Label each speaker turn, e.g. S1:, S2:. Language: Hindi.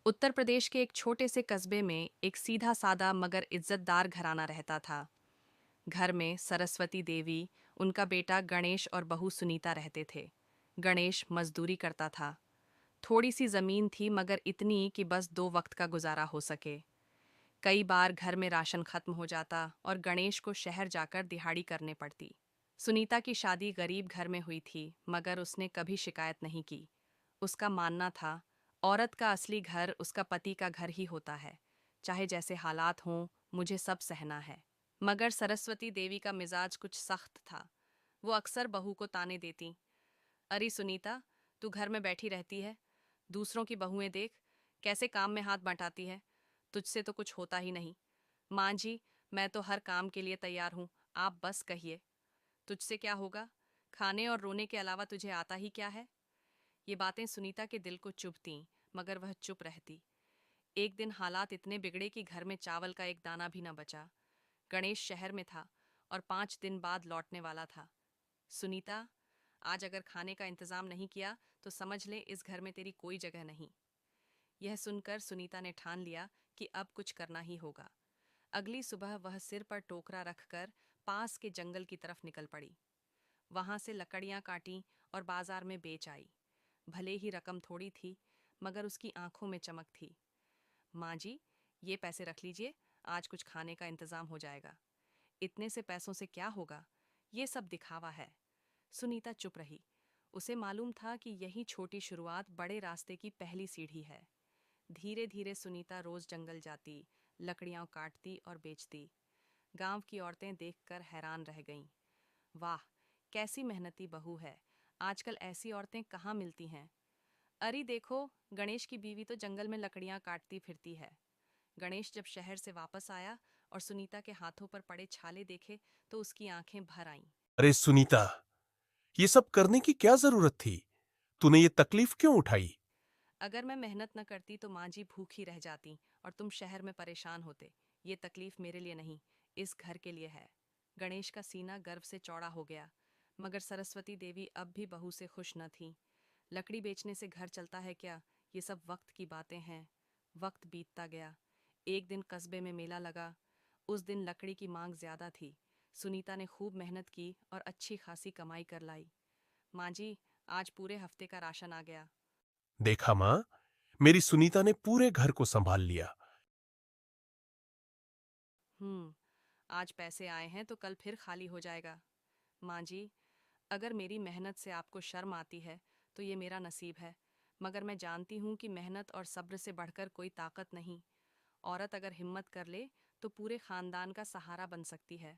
S1: उत्तर प्रदेश के एक छोटे से कस्बे में एक सीधा सादा मगर इज्जतदार घराना रहता था। घर में सरस्वती देवी, उनका बेटा गणेश और बहू सुनीता रहते थे। गणेश मजदूरी करता था। थोड़ी सी जमीन थी मगर इतनी कि बस 2 वक्त का गुजारा हो सके। कई बार घर में राशन खत्म हो जाता और गणेश को शहर जाकर दिहाड़ी करने पड़ती। सुनीता की शादी गरीब घर में हुई थी मगर उसने कभी शिकायत नहीं की। उसका मानना था, औरत का असली घर उसका पति का घर ही होता है। चाहे जैसे हालात हों, मुझे सब सहना है। मगर सरस्वती देवी का मिजाज कुछ सख्त था। वो अक्सर बहू को ताने देती, अरे सुनीता, तू घर में बैठी रहती है, दूसरों की बहुएं देख, कैसे काम में हाथ बंटाती है, तुझसे तो कुछ होता ही नहीं। माँ जी, मैं तो हर काम के लिए तैयार हूँ, आप बस कहिए। तुझसे क्या होगा? खाने और रोने के अलावा तुझे आता ही क्या है? ये बातें सुनीता के दिल को चुभतीं, मगर वह चुप रहती। एक दिन हालात इतने बिगड़े कि घर में चावल का एक दाना भी न बचा। गणेश शहर में था और 5 दिन बाद लौटने वाला था। सुनीता, आज अगर खाने का इंतजाम नहीं किया तो समझ ले इस घर में तेरी कोई जगह नहीं। यह सुनकर सुनीता ने ठान लिया कि अब कुछ करना ही होगा। अगली सुबह वह सिर पर टोकरा रखकर पास के जंगल की तरफ निकल पड़ी। वहां से लकड़ियां काटी और बाजार में बेच आई। भले ही रकम थोड़ी थी, मगर उसकी आंखों में चमक थी। माँ जी, ये पैसे रख लीजिए, आज कुछ खाने का इंतजाम हो जाएगा। इतने से पैसों से क्या होगा? ये सब दिखावा है। सुनीता चुप रही। उसे मालूम था कि यही छोटी शुरुआत बड़े रास्ते की पहली सीढ़ी है। धीरे धीरे सुनीता रोज जंगल जाती, लकड़ियां काटती और बेचती। गांव की औरतें देखकर हैरान रह गईं। वाह, कैसी मेहनती बहू है, आजकल ऐसी औरतें कहाँ मिलती हैं। अरे देखो, गणेश की बीवी तो जंगल में लकड़ियां काटती फिरती है। गणेश जब शहर से वापस आया और सुनीता के हाथों पर पड़े छाले देखे तो उसकी आंखें भर आईं।
S2: अरे सुनीता, ये सब करने की क्या जरूरत थी? तूने ये तकलीफ क्यों उठाई?
S1: अगर मैं मेहनत न करती तो माँ जी भूखी रह जाती और तुम शहर में परेशान होते। ये तकलीफ मेरे लिए नहीं, इस घर के लिए है। गणेश का सीना गर्व से चौड़ा हो गया, मगर सरस्वती देवी अब भी बहू से खुश न थी। लकड़ी बेचने से घर चलता है क्या? ये सब वक्त की बातें हैं। वक्त बीतता गया। एक दिन कस्बे में मेला लगा। उस दिन लकड़ी की मांग ज्यादा थी। सुनीता ने खूब मेहनत की और अच्छी खासी कमाई कर लाई। माँ जी, आज पूरे हफ्ते का राशन आ गया।
S2: देखा मां, मेरी सुनीता ने पूरे घर को संभाल लिया।
S1: आज पैसे आए हैं तो कल फिर खाली हो जाएगा। माँ जी, अगर मेरी मेहनत से आपको शर्म आती है तो ये मेरा नसीब है, मगर मैं जानती हूँ कि मेहनत और सब्र से बढ़कर कोई ताकत नहीं। औरत अगर हिम्मत कर ले तो पूरे खानदान का सहारा बन सकती है।